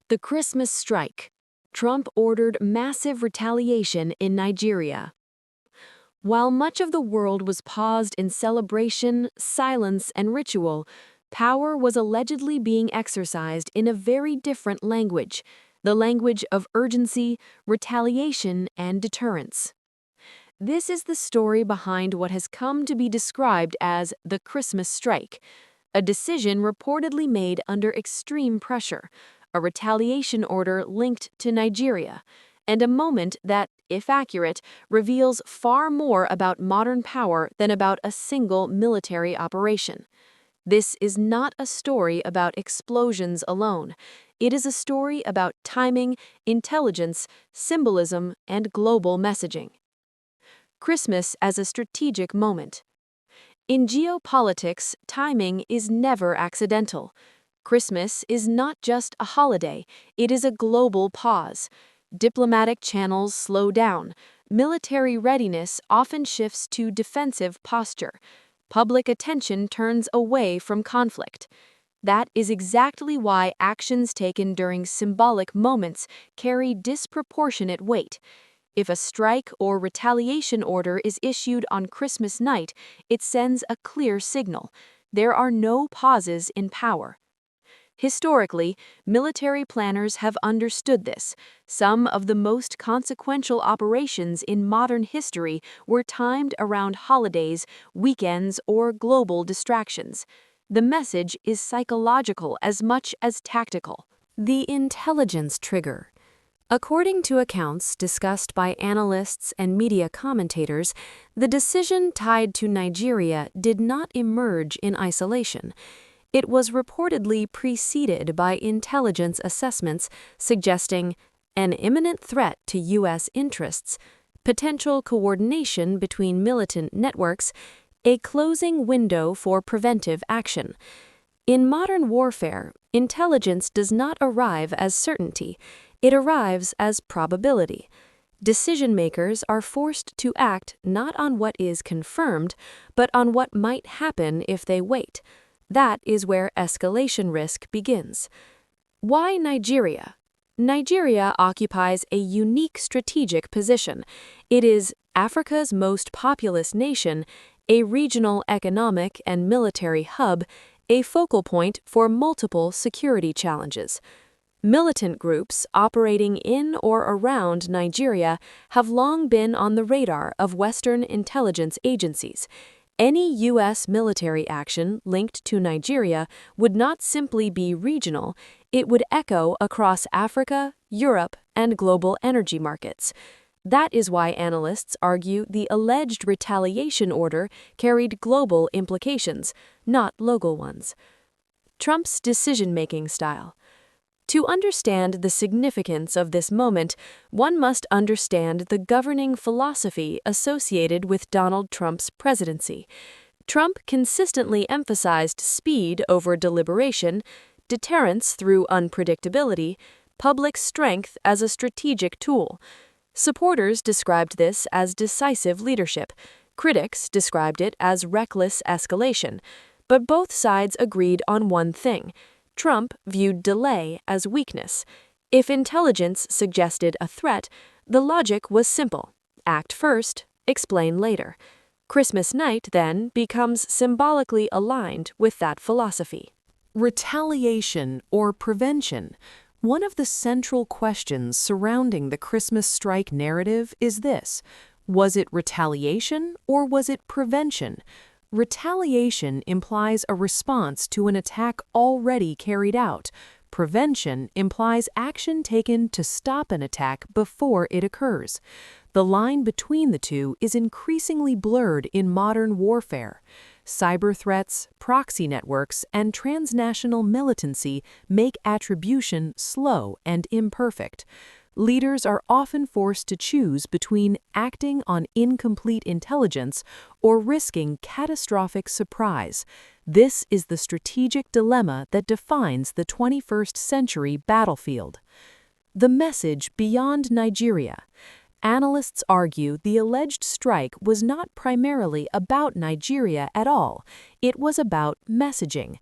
The Christmas strike. Trump ordered massive retaliation in Nigeria. While much of the world was paused in celebration, silence, and ritual, power was allegedly being exercised in a very different language, the language of urgency, retaliation, and deterrence. This is the story behind what has come to be described as the Christmas strike, a decision reportedly made under extreme pressure, a retaliation order linked to Nigeria, and a moment that, if accurate, reveals far more about modern power than about a single military operation. This is not a story about explosions alone. It is a story about timing, intelligence, symbolism, and global messaging. Christmas as a strategic moment. In geopolitics, timing is never accidental. Christmas is not just a holiday, it is a global pause. Diplomatic channels slow down. Military readiness often shifts to defensive posture. Public attention turns away from conflict. That is exactly why actions taken during symbolic moments carry disproportionate weight. If a strike or retaliation order is issued on Christmas night, it sends a clear signal. There are no pauses in power. Historically, military planners have understood this. Some of the most consequential operations in modern history were timed around holidays, weekends, or global distractions. The message is psychological as much as tactical. The intelligence trigger. According to accounts discussed by analysts and media commentators, the decision tied to Nigeria did not emerge in isolation. It was reportedly preceded by intelligence assessments suggesting an imminent threat to U.S. interests, potential coordination between militant networks, a closing window for preventive action. In modern warfare, intelligence does not arrive as certainty. It arrives as probability. Decision-makers are forced to act not on what is confirmed, but on what might happen if they wait. That is where escalation risk begins. Why Nigeria? Nigeria occupies a unique strategic position. It is Africa's most populous nation, a regional economic and military hub, a focal point for multiple security challenges. Militant groups operating in or around Nigeria have long been on the radar of Western intelligence agencies. Any U.S. military action linked to Nigeria would not simply be regional, it would echo across Africa, Europe, and global energy markets. That is why analysts argue the alleged retaliation order carried global implications, not local ones. Trump's decision-making style. To understand the significance of this moment, one must understand the governing philosophy associated with Donald Trump's presidency. Trump consistently emphasized speed over deliberation, deterrence through unpredictability, public strength as a strategic tool. Supporters described this as decisive leadership. Critics described it as reckless escalation. But both sides agreed on one thing. Trump viewed delay as weakness. If intelligence suggested a threat, the logic was simple. Act first, explain later. Christmas night, then, becomes symbolically aligned with that philosophy. Retaliation or prevention. One of the central questions surrounding the Christmas strike narrative is this: was it retaliation or was it prevention? Retaliation implies a response to an attack already carried out. Prevention implies action taken to stop an attack before it occurs. The line between the two is increasingly blurred in modern warfare. Cyber threats, proxy networks, and transnational militancy make attribution slow and imperfect. Leaders are often forced to choose between acting on incomplete intelligence or risking catastrophic surprise. This is the strategic dilemma that defines the 21st century battlefield. The message beyond Nigeria. Analysts argue the alleged strike was not primarily about Nigeria at all. It was about messaging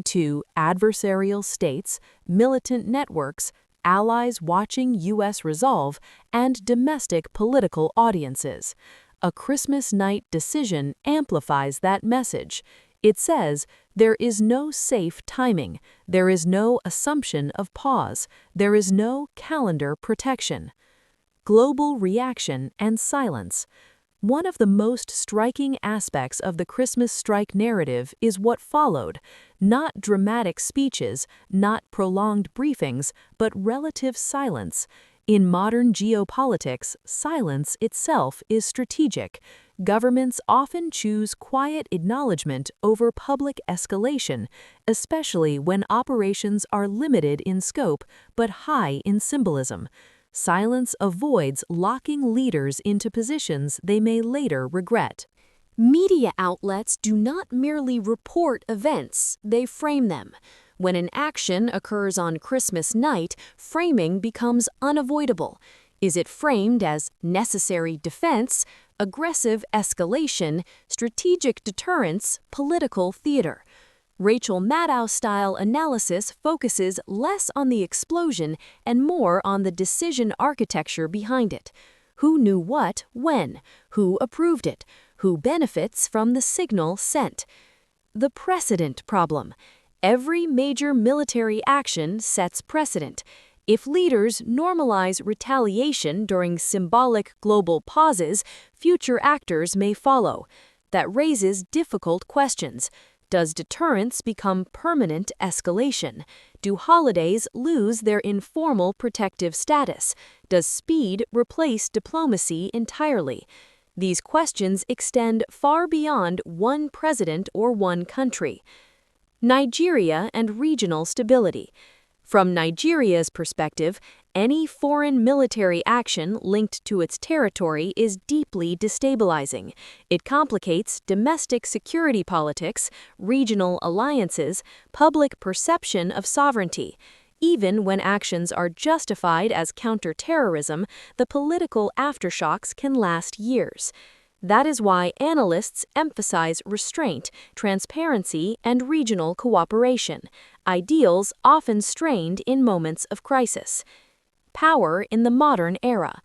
to adversarial states, militant networks, allies watching U.S. resolve, and domestic political audiences. A Christmas night decision amplifies that message. It says, there is no safe timing, there is no assumption of pause, there is no calendar protection. Global reaction and silence. One of the most striking aspects of the Christmas strike narrative is what followed, not dramatic speeches, not prolonged briefings, but relative silence. In modern geopolitics, silence itself is strategic. Governments often choose quiet acknowledgement over public escalation, especially when operations are limited in scope but high in symbolism. Silence avoids locking leaders into positions they may later regret. Media outlets do not merely report events, they frame them. When an action occurs on Christmas night, framing becomes unavoidable. Is it framed as necessary defense, aggressive escalation, strategic deterrence, political theater? Rachel Maddow's style analysis focuses less on the explosion and more on the decision architecture behind it. Who knew what, when? Who approved it? Who benefits from the signal sent? The precedent problem. Every major military action sets precedent. If leaders normalize retaliation during symbolic global pauses, future actors may follow. That raises difficult questions. Does deterrence become permanent escalation? Do holidays lose their informal protective status? Does speed replace diplomacy entirely? These questions extend far beyond one president or one country. Nigeria and regional stability. From Nigeria's perspective, any foreign military action linked to its territory is deeply destabilizing. It complicates domestic security politics, regional alliances, public perception of sovereignty. Even when actions are justified as counterterrorism, the political aftershocks can last years. That is why analysts emphasize restraint, transparency, and regional cooperation, ideals often strained in moments of crisis. Power in the modern era.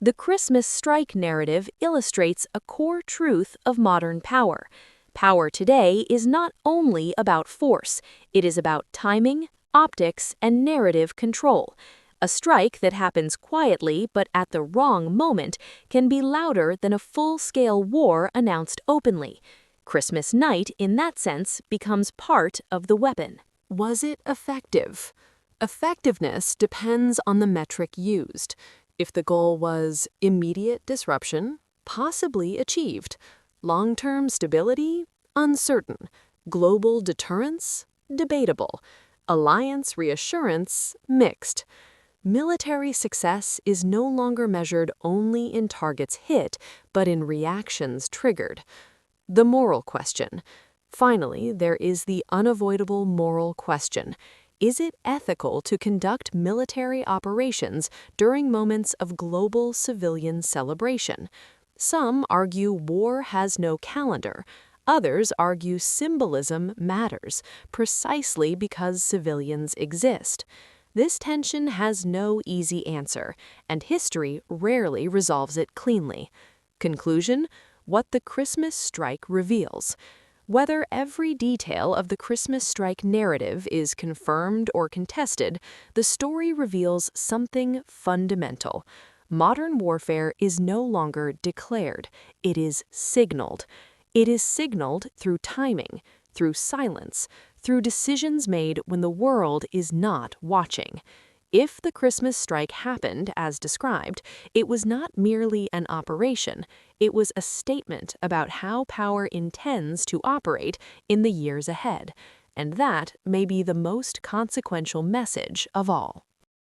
The Christmas strike narrative illustrates a core truth of modern power. Power today is not only about force, it is about timing, optics, and narrative control. A strike that happens quietly but at the wrong moment can be louder than a full-scale war announced openly. Christmas night, in that sense, becomes part of the weapon. Was it effective? Effectiveness depends on the metric used. If the goal was immediate disruption, possibly achieved. Long-term stability, uncertain. Global deterrence, debatable. Alliance reassurance, mixed. Military success is no longer measured only in targets hit, but in reactions triggered. The moral question. Finally, there is the unavoidable moral question. Is it ethical to conduct military operations during moments of global civilian celebration? Some argue war has no calendar. Others argue symbolism matters, precisely because civilians exist. This tension has no easy answer, and history rarely resolves it cleanly. Conclusion: what the Christmas strike reveals. Whether every detail of the Christmas strike narrative is confirmed or contested, the story reveals something fundamental. Modern warfare is no longer declared, it is signaled. It is signaled through timing, through silence, through decisions made when the world is not watching. If the Christmas strike happened as described, it was not merely an operation, it was a statement about how power intends to operate in the years ahead, and that may be the most consequential message of all.